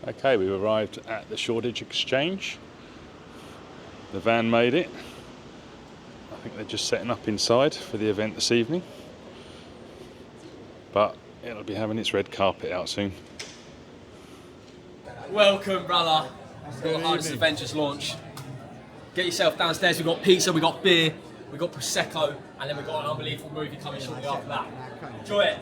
Okay, we've arrived at the Shoreditch Exchange. The van made it. I think they're just setting up inside for the event this evening. But it'll be having its red carpet out soon. Welcome, brother. We've got the Hardest Adventures launch. Get yourself downstairs. We've got pizza, we've got beer, we've got Prosecco, and then we've got an unbelievable movie coming shortly after that. Enjoy it.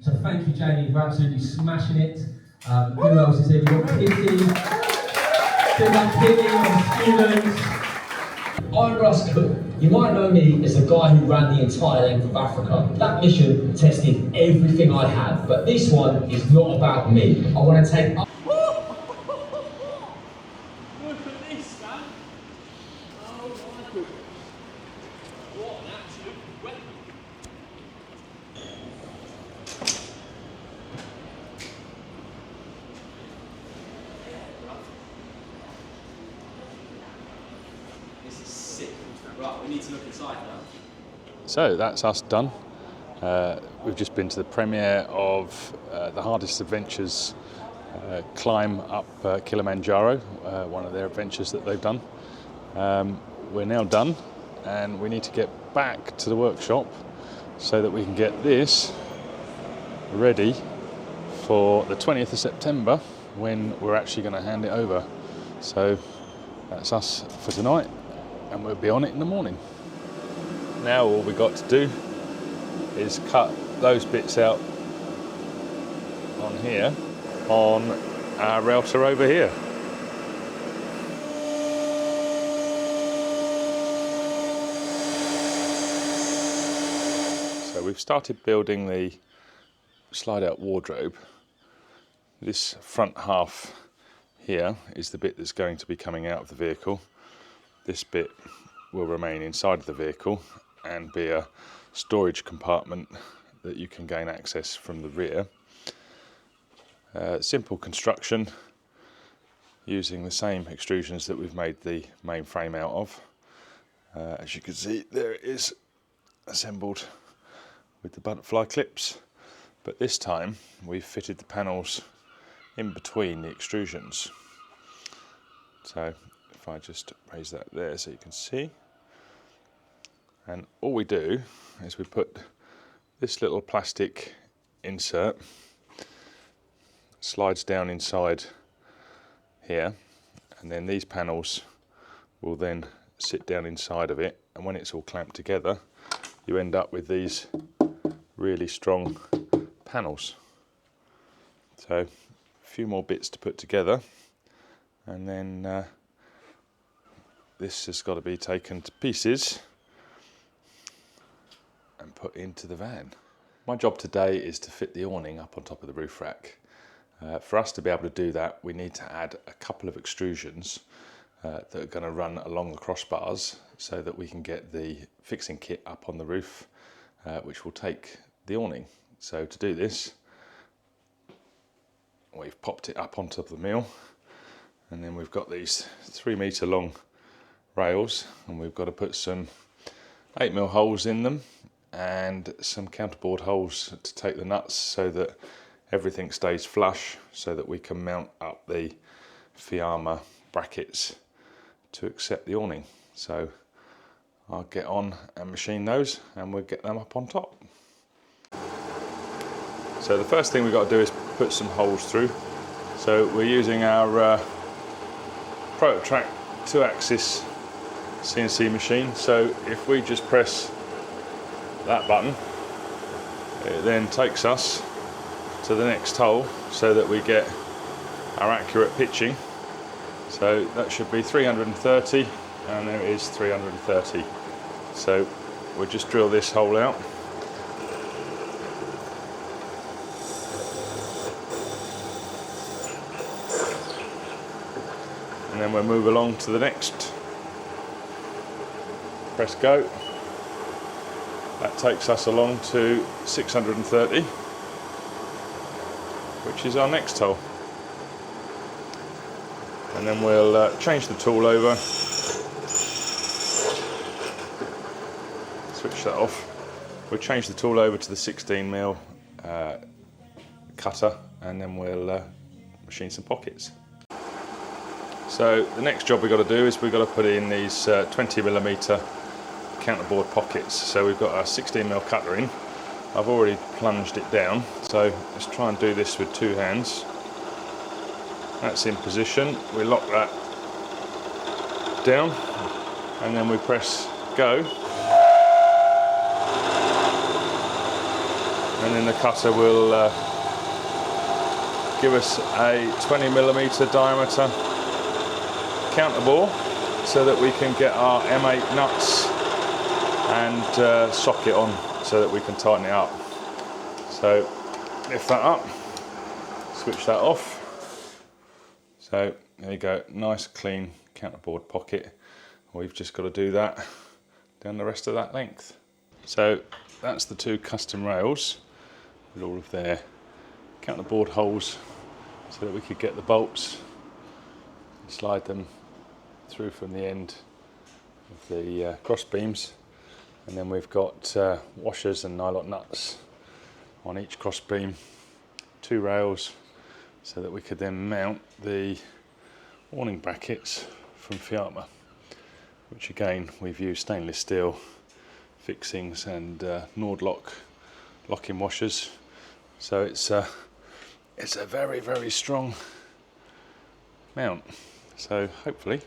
So thank you, Jamie, for absolutely smashing it. Who else is here? We've got Kitty. Big up Kitty and students. I'm Russ Cook. You might know me as the guy who ran the entire length of Africa. That mission tested everything I had, but this one is not about me. I want to take up. Look at this, man. Oh my goodness. What an absolute weapon. This is sick. Right, we need to look inside now. So that's us done. We've just been to the premiere of the Hardest Adventures climb up Kilimanjaro, one of their adventures that they've done. We're now done and we need to get back to the workshop so that we can get this ready for the 20th of September when we're actually going to hand it over. So that's us for tonight and we'll be on it in the morning. Now all we've got to do is cut those bits out on here on our router over here. So we've started building the slide out wardrobe. This front half here is the bit that's going to be coming out of the vehicle. This bit will remain inside of the vehicle and be a storage compartment that you can gain access from the rear. Simple construction using the same extrusions that we've made the main frame out of. As you can see, there it is assembled with the butterfly clips, but this time we've fitted the panels in between the extrusions. So if I just raise that there so you can see, and all we do is we put this little plastic insert, slides down inside here, and then these panels will then sit down inside of it, and when it's all clamped together you end up with these really strong panels. So a few more bits to put together, and then this has got to be taken to pieces and put into the van. My job today is to fit the awning up on top of the roof rack. For us to be able to do that, we need to add a couple of extrusions that are going to run along the crossbars so that we can get the fixing kit up on the roof, which will take the awning. So to do this, we've popped it up on top of the mill, and then we've got these 3 metre long rails, and we've got to put some 8mm holes in them and some counterbore holes to take the nuts so that everything stays flush, so that we can mount up the Fiamma brackets to accept the awning. So I'll get on and machine those and we'll get them up on top. So the first thing we've got to do is put some holes through. So we're using our ProtoTrack 2-axis CNC machine. So if we just press that button, it then takes us to the next hole so that we get our accurate pitching. So that should be 330, and there it is 330. So we'll just drill this hole out. And then we'll move along to the next. Press go. That takes us along to 630, which is our next hole. And then we'll change the tool over switch that off. We'll change the tool over to the 16mm cutter, and then we'll machine some pockets. So the next job we've got to do is we've got to put in these 20mm counterboard pockets. So we've got our 16mm cutter in. I've already plunged it down, so let's try and do this with two hands. That's in position. We lock that down, and then we press go, and then the cutter will give us a 20mm diameter counterbore so that we can get our M8 nuts and socket on so that we can tighten it up. So lift that up, switch that off. So there you go, nice clean counterboard pocket. We've just got to do that down the rest of that length. So that's the two custom rails with all of their counterboard holes so that we could get the bolts and slide them through from the end of the cross beams. And then we've got washers and nylon nuts on each cross beam, two rails, so that we could then mount the awning brackets from Fiamma, which again we've used stainless steel fixings and Nordlock locking washers. So it's a very, very strong mount. So hopefully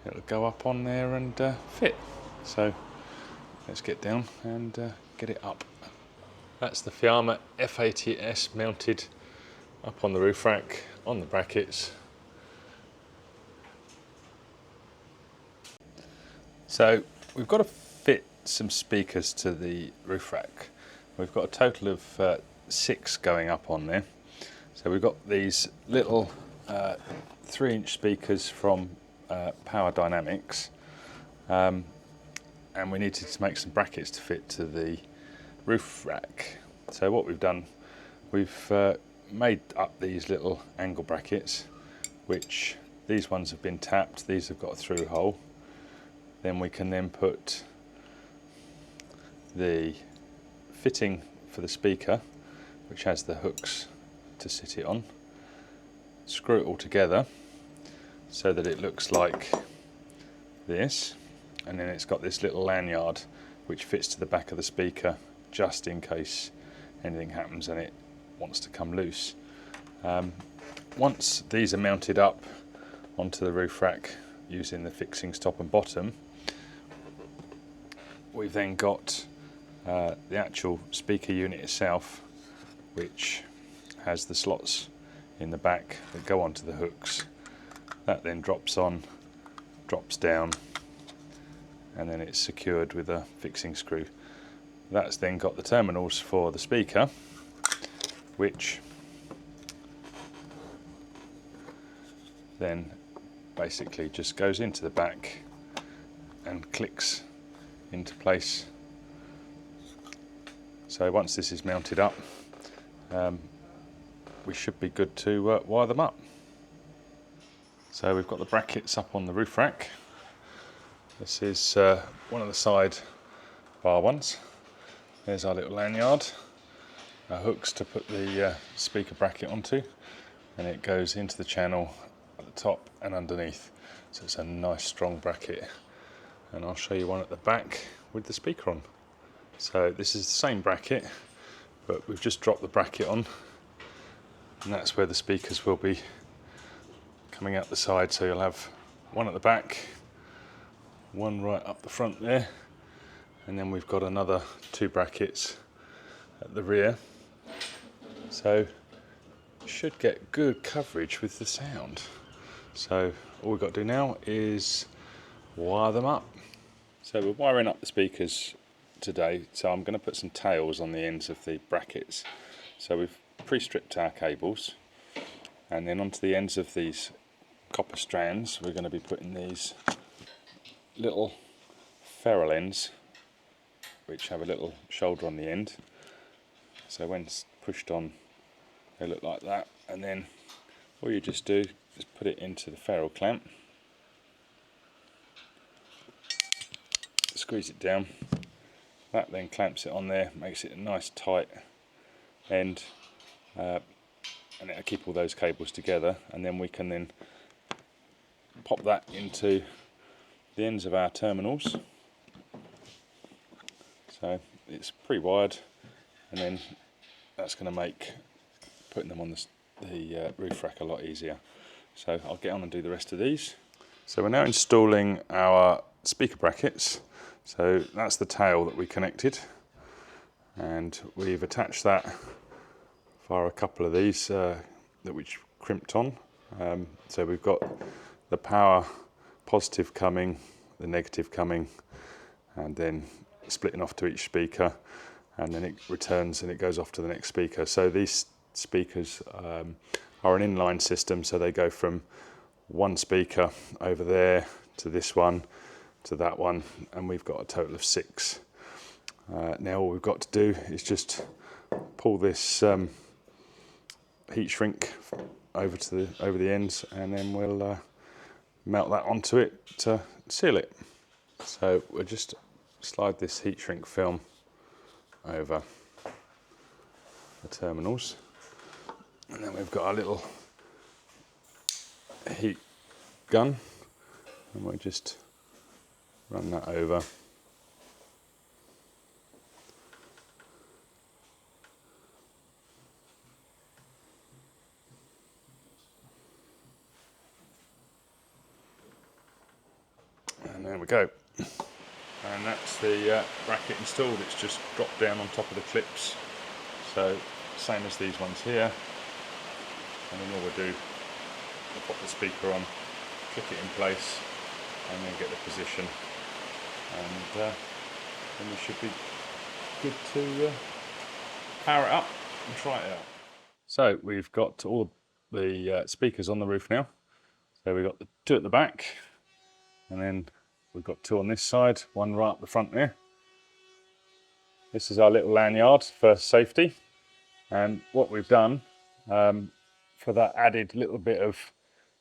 it'll go up on there and fit. So let's get down and get it up. That's the Fiamma F80S mounted up on the roof rack, on the brackets. So we've got to fit some speakers to the roof rack. We've got a total of 6 going up on there. So we've got these little 3-inch speakers from Power Dynamics, and we needed to make some brackets to fit to the roof rack. So what we've done, we've made up these little angle brackets, which these ones have been tapped, these have got a through hole. Then we can then put the fitting for the speaker, which has the hooks to sit it on, screw it all together so that it looks like this, and then it's got this little lanyard which fits to the back of the speaker just in case anything happens and it wants to come loose. Once these are mounted up onto the roof rack using the fixings top and bottom, we've then got the actual speaker unit itself, which has the slots in the back that go onto the hooks. That then drops on, drops down, and then it's secured with a fixing screw. That's then got the terminals for the speaker, which then basically just goes into the back and clicks into place. So once this is mounted up, we should be good to wire them up. So we've got the brackets up on the roof rack. This is one of the side bar ones. There's our little lanyard, our hooks to put the speaker bracket onto, and it goes into the channel at the top and underneath. So it's a nice strong bracket, and I'll show you one at the back with the speaker on. So this is the same bracket, but we've just dropped the bracket on, and that's where the speakers will be coming out the side. So you'll have one at the back, one right up the front there, and then we've got another 2 brackets at the rear. So should get good coverage with the sound. So all we've got to do now is wire them up. So we're wiring up the speakers today, so I'm going to put some tails on the ends of the brackets. So we've pre-stripped our cables, and then onto the ends of these copper strands we're going to be putting these little ferrule ends which have a little shoulder on the end. So when pushed on they look like that, and then all you just do is put it into the ferrule clamp, squeeze it down, That then clamps it on there, makes it a nice tight end, and it'll keep all those cables together, and then we can then pop that into the ends of our terminals. So it's pre-wired, and then that's going to make putting them on the roof rack a lot easier. So I'll get on and do the rest of these. So we're now installing our speaker brackets. So that's the tail that we connected, and we've attached that via a couple of these that which crimped on. So we've got the power positive coming, the negative coming, and then splitting off to each speaker, and then it returns and it goes off to the next speaker. So these speakers are an inline system, so they go from one speaker over there to this one to that one, and we've got a total of 6. Now all we've got to do is just pull this heat shrink over the ends, and then we'll melt that onto it to seal it. So we'll just slide this heat shrink film over the terminals, and then we've got our little heat gun, and we'll just run that over. And there we go. And that's the bracket installed. It's just dropped down on top of the clips. So same as these ones here. And then all we do, we'll pop the speaker on, click it in place, and then get the position. And then we should be good to power it up and try it out. So we've got all the speakers on the roof now. So we've got the 2 at the back, and then we've got 2 on this side, 1 right up the front there. This is our little lanyard for safety, and what we've done for that added little bit of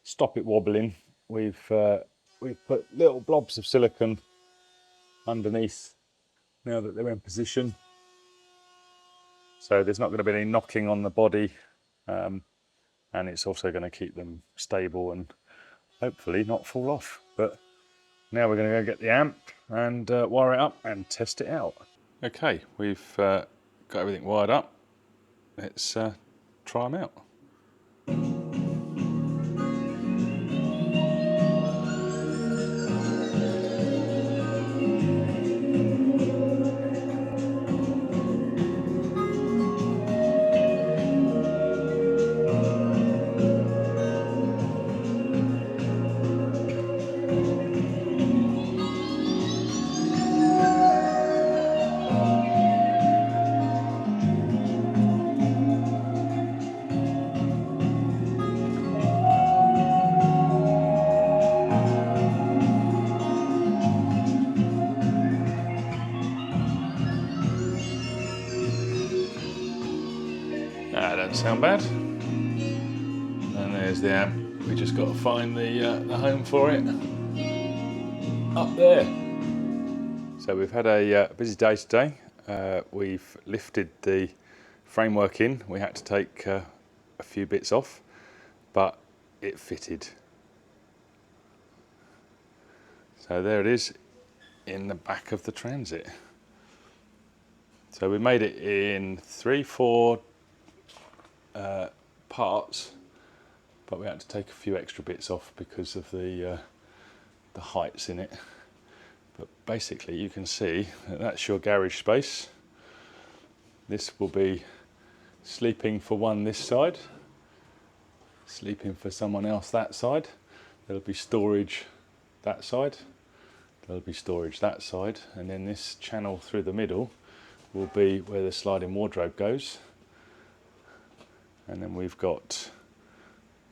stop it wobbling, we've put little blobs of silicone underneath now that they're in position, so there's not going to be any knocking on the body, and it's also going to keep them stable and hopefully not fall off. But now we're going to go get the amp and wire it up and test it out. Okay, we've got everything wired up. Let's try them out. That doesn't sound bad. And there's the amp. We just got to find the home for it up there. So we've had a busy day today. We've lifted the framework in. We had to take a few bits off, but it fitted. So there it is in the back of the Transit. So we made it in 3-4 parts, but we had to take a few extra bits off because of the heights in it. But basically you can see that that's your garage space. This will be sleeping for one this side, sleeping for someone else that side. There'll be storage that side, there'll be storage that side, and then this channel through the middle will be where the sliding wardrobe goes. And then we've got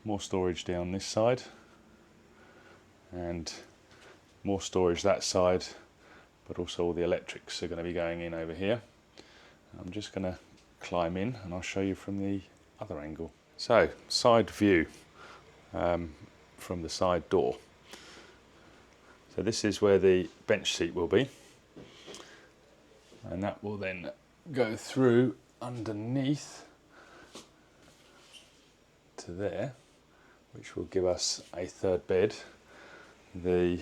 more storage down this side and more storage that side, but also all the electrics are going to be going in over here. I'm just going to climb in and I'll show you from the other angle. So, side view from the side door. So this is where the bench seat will be. and that will then go through underneath to there, which will give us a third bed. The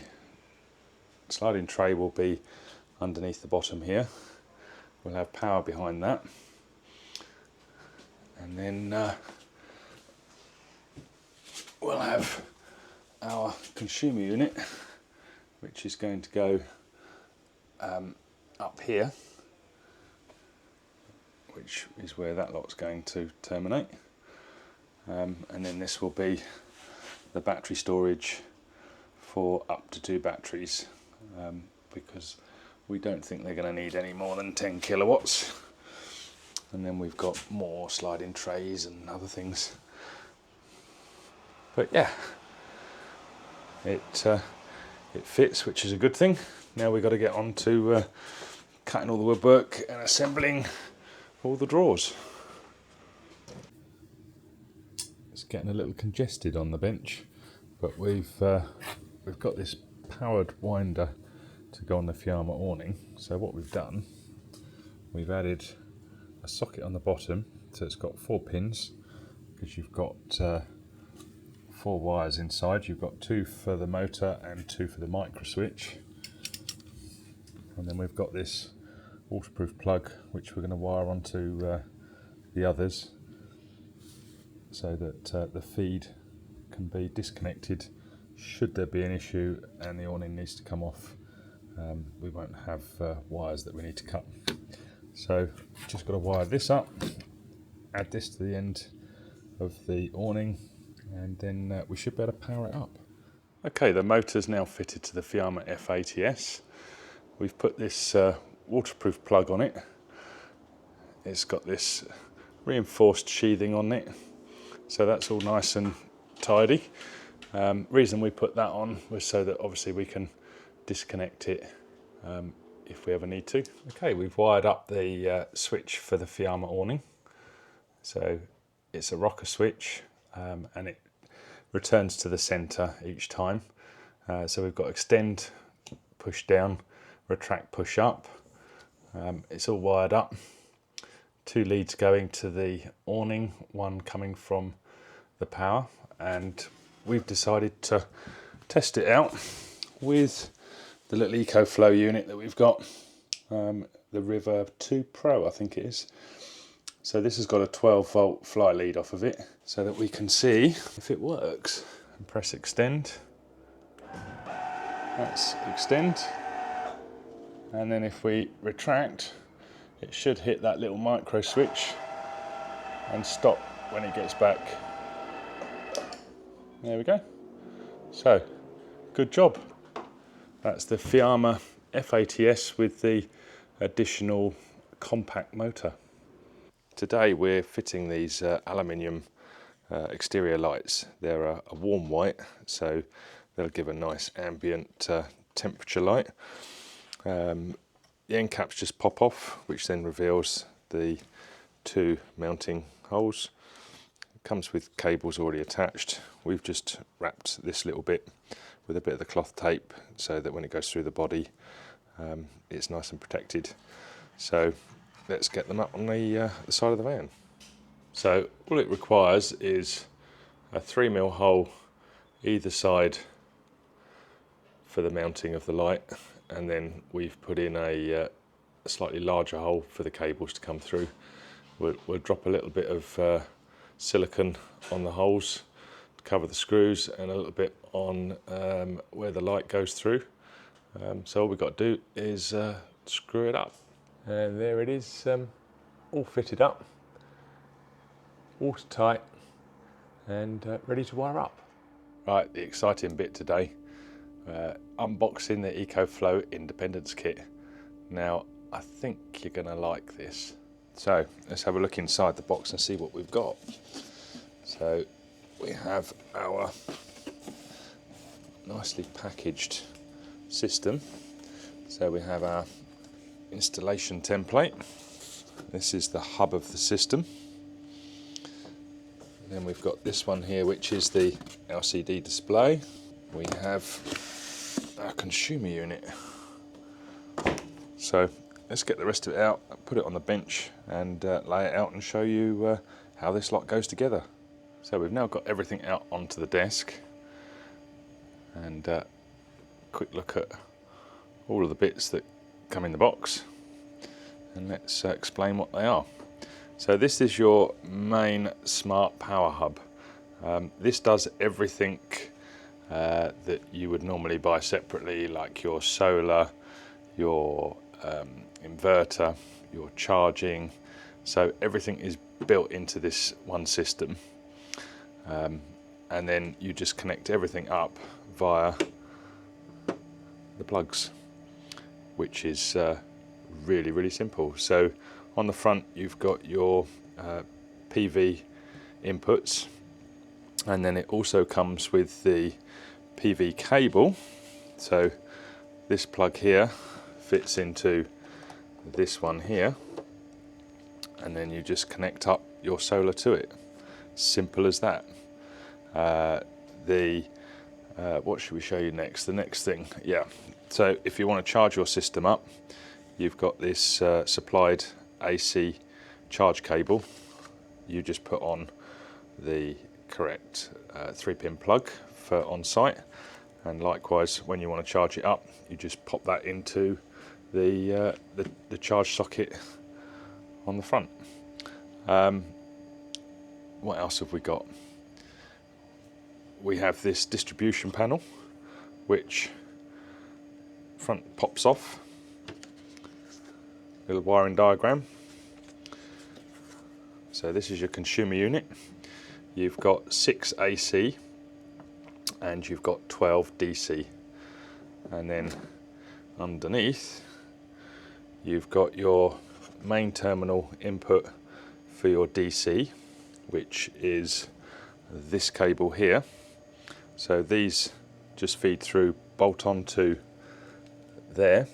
sliding tray will be underneath the bottom here. We'll have power behind that, and then we'll have our consumer unit, which is going to go up here, which is where that lot's going to terminate. And then this will be the battery storage for up to 2 batteries, because we don't think they're going to need any more than 10 kilowatts. And then we've got more sliding trays and other things. But yeah, it fits, which is a good thing. Now we've got to get on to cutting all the woodwork and assembling all the drawers. It's getting a little congested on the bench, but we've got this powered winder to go on the Fiamma awning. So what we've done, we've added a socket on the bottom, so it's got 4 pins, because you've got 4 wires inside. You've got 2 for the motor and 2 for the micro switch. And then we've got this waterproof plug, which we're going to wire onto the others, so that the feed can be disconnected should there be an issue and the awning needs to come off. We won't have wires that we need to cut. So just got to wire this up, add this to the end of the awning, and then we should be able to power it up. Okay, the motor's now fitted to the Fiamma F80S. We've put this waterproof plug on it. It's got this reinforced sheathing on it, so that's all nice and tidy. Reason we put that on was so that obviously we can disconnect it if we ever need to. Okay, we've wired up the switch for the Fiamma awning. So it's a rocker switch, and it returns to the centre each time. So we've got extend, push down, retract, push up. It's all wired up. 2 leads going to the awning, 1 coming from the power, and we've decided to test it out with the little Ecoflow unit that we've got, the River 2 Pro I think it is. So this has got a 12 volt fly lead off of it, so that we can see if it works. And press extend, that's extend, and then if we retract, it should hit that little micro switch and stop when it gets back. There we go. So, good job. That's the Fiamma F80S with the additional compact motor. Today we're fitting these aluminium exterior lights. They're a warm white, so they'll give a nice ambient temperature light. The end caps just pop off, which then reveals the 2 mounting holes. It comes with cables already attached. We've just wrapped this little bit with a bit of the cloth tape, so that when it goes through the body, it's nice and protected. So let's get them up on the side of the van. So all it requires is a 3mm hole either side for the mounting of the light, and then we've put in a slightly larger hole for the cables to come through. We'll drop a little bit of silicone on the holes to cover the screws, and a little bit on where the light goes through. So all we've got to do is screw it up. And there it is, all fitted up, watertight, and ready to wire up. Right, the exciting bit today, unboxing the Ecoflow Independence Kit. Now, I think you're going to like this. So, let's have a look inside the box and see what we've got. So, we have our nicely packaged system. So we have our installation template. This is the hub of the system. Then we've got this one here, which is the LCD display. We have our consumer unit. So let's get the rest of it out, put it on the bench and lay it out and show you how this lot goes together. So we've now got everything out onto the desk, and quick look at all of the bits that come in the box, and let's explain what they are. So this is your main smart power hub. This does everything that you would normally buy separately, like your solar, your inverter, your charging. So everything is built into this one system, and then you just connect everything up via the plugs, which is really simple. So on the front you've got your PV inputs, and then it also comes with the PV cable. So this plug here fits into this one here, and then you just connect up your solar to it. Simple as that. What should we show you next? The next thing, yeah. So if you want to charge your system up, you've got this supplied AC charge cable. You just put on the correct 3-pin plug for on site, and likewise when you want to charge it up, you just pop that into the charge socket on the front. What else have we got? We have this distribution panel, which front pops off, little wiring diagram. So this is your consumer unit. You've got 6 AC and you've got 12 DC, and then underneath you've got your main terminal input for your DC, which is this cable here. So these just feed through, bolt onto there,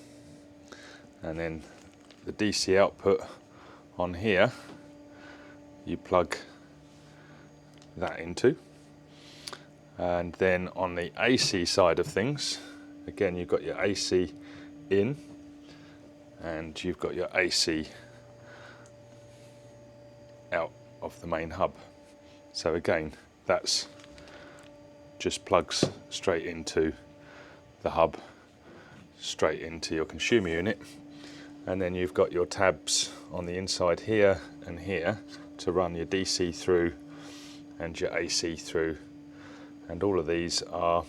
and then the DC output on here you plug that into. And then on the AC side of things, again you've got your AC in and you've got your AC out of the main hub. So again, that's just plugs straight into the hub, straight into your consumer unit, and then you've got your tabs on the inside here and here to run your DC through and your AC through, and all of these are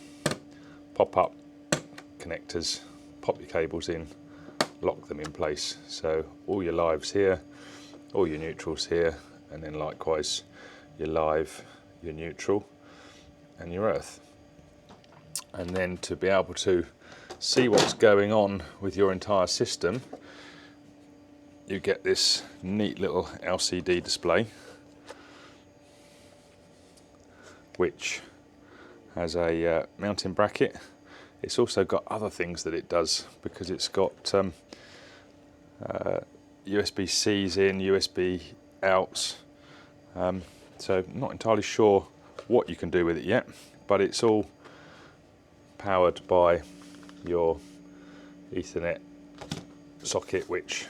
pop-up connectors. Pop your cables in, lock them in place, so all your lives here, all your neutrals here, and then likewise your live, your neutral and your earth. And then to be able to see what's going on with your entire system, you get this neat little LCD display, which has a mounting bracket. It's also got other things that it does, because it's got USB-Cs in, USB outs. So not entirely sure what you can do with it yet, but it's all powered by your Ethernet socket, which,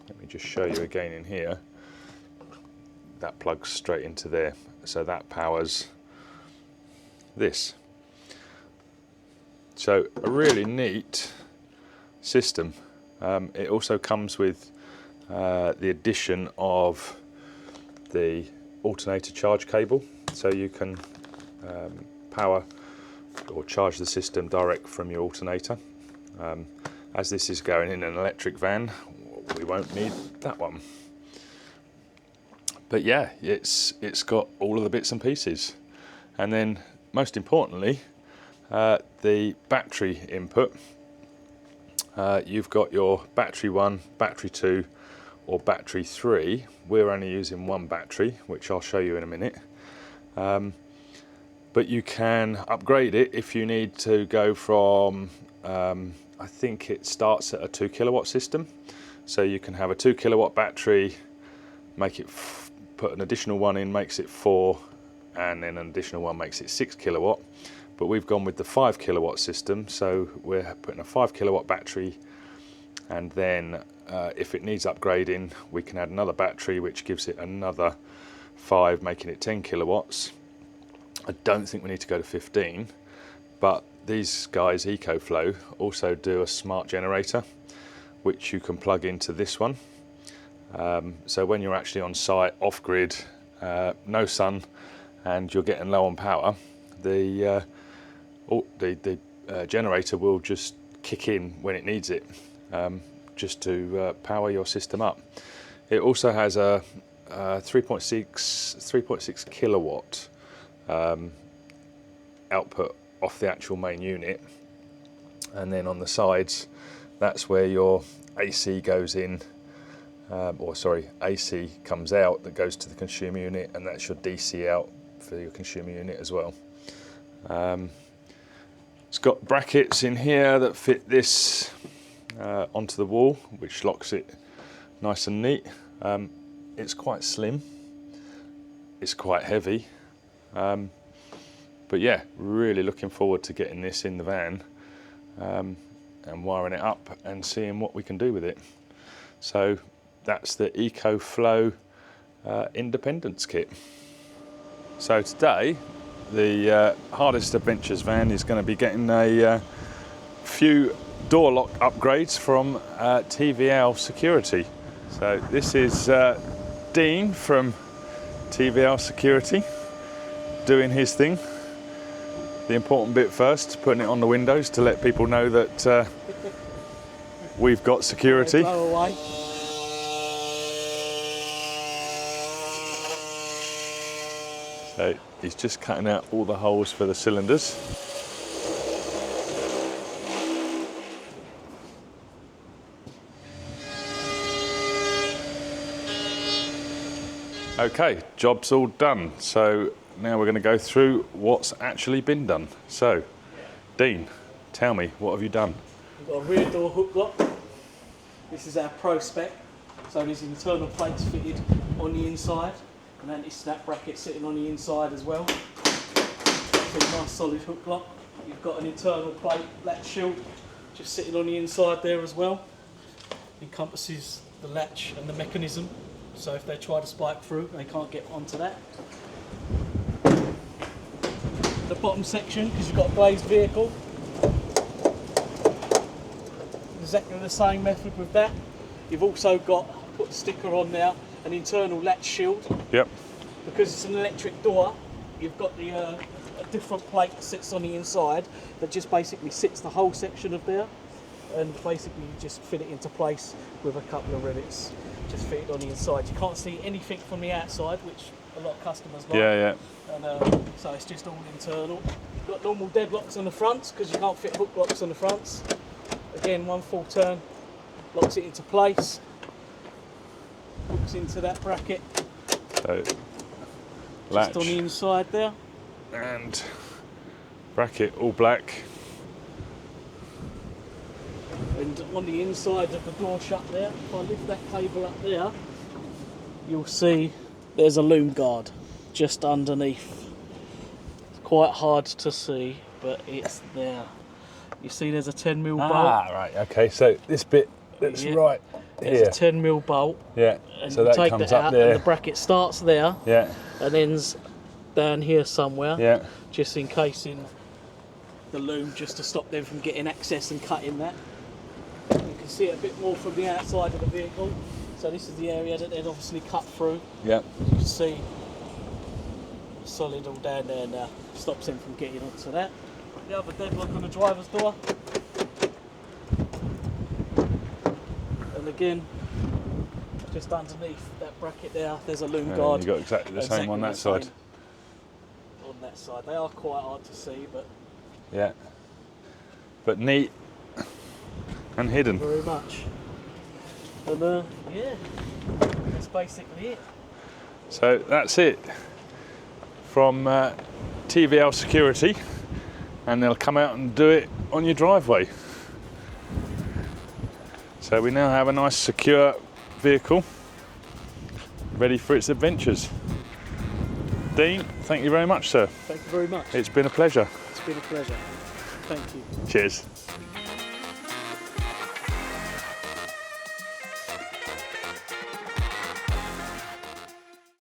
let me just show you again in here, that plugs straight into there. So that powers this. So a really neat system. It also comes with the addition of the alternator charge cable, so you can power or charge the system direct from your alternator. As this is going in an electric van, we won't need that one. But yeah, it's got all of the bits and pieces. And then most importantly, the battery input. You've got your battery 1, battery 2 or battery 3. We're only using one battery, which I'll show you in a minute. But you can upgrade it if you need to go from, I think it starts at a 2 kilowatt system. So you can have a 2 kilowatt battery, make it, put an additional one in, makes it 4, and then an additional one makes it 6 kilowatt. But we've gone with the 5 kilowatt system, so we're putting a 5 kilowatt battery and then if it needs upgrading, we can add another battery which gives it another 5, making it 10 kilowatts. I don't think we need to go to 15, but these guys, Ecoflow, also do a smart generator which you can plug into this one. So when you're actually on site, off-grid, no sun, and you're getting low on power, the generator will just kick in when it needs it, just to power your system up. It also has a 3.6 kilowatt output off the actual main unit, and then on the sides, that's where your AC goes in, AC comes out that goes to the consumer unit, and that's your DC out for your consumer unit as well. It's got brackets in here that fit this onto the wall, which locks it nice and neat. It's quite slim, it's quite heavy, but yeah, really looking forward to getting this in the van and wiring it up and seeing what we can do with it. So that's the Ecoflow Independence Kit. So today, the Hardest Adventures van is going to be getting a few door lock upgrades from TVL Security. So this is Dean from TVL Security doing his thing. The important bit first, putting it on the windows to let people know that we've got security. Blow away. So he's just cutting out all the holes for the cylinders. Okay, job's all done. So now we're going to go through what's actually been done. So, Dean, tell me, what have you done? We've got a rear door hook lock. This is our Pro spec. So there's internal plates fitted on the inside, and anti-snap bracket sitting on the inside as well. So a nice solid hook lock. You've got an internal plate latch shield just sitting on the inside there as well. Encompasses the latch and the mechanism. So if they try to spike through, they can't get onto that. The bottom section, because you've got a glazed vehicle, exactly the same method with that. You've also got, put the sticker on there, an internal latch shield. Yep. Because it's an electric door, you've got the a different plate that sits on the inside that just basically sits the whole section of there, and basically you just fit it into place with a couple of rivets. Just fit it on the inside. You can't see anything from the outside, which a lot of customers like. Yeah. And so it's just all internal. You've got normal deadlocks on the fronts because you can't fit hook locks on the fronts. Again, one full turn locks it into place. Hooks into that bracket. So, latch just on the inside there. and bracket all black. And on the inside of the door shut there, if I lift that cable up there, you'll see there's a loom guard just underneath. It's quite hard to see, but it's there. You see there's a 10mm bolt. Ah, right, okay, so this bit that's right There's here. a 10mm bolt. Yeah, And so you that take comes that up out there. and the bracket starts there Yeah, and ends down here somewhere. yeah. Just encasing the loom just to stop them from getting access and cutting that. You can see it a bit more from the outside of the vehicle. So this is the area that they'd obviously cut through. Yeah. You can see solid all down there now. Stops them from getting onto that. The other deadlock on the driver's door. And again, just underneath that bracket there, there's a loom guard. You've got exactly the same on that side. On that side. They are quite hard to see, but Yeah. But neat and hidden. very much. And yeah, that's basically it. So that's it from TVL Security, and they'll come out and do it on your driveway. So we now have a nice secure vehicle ready for its adventures. Dean, thank you very much, sir. Thank you very much. It's been a pleasure. It's been a pleasure. Thank you. Cheers.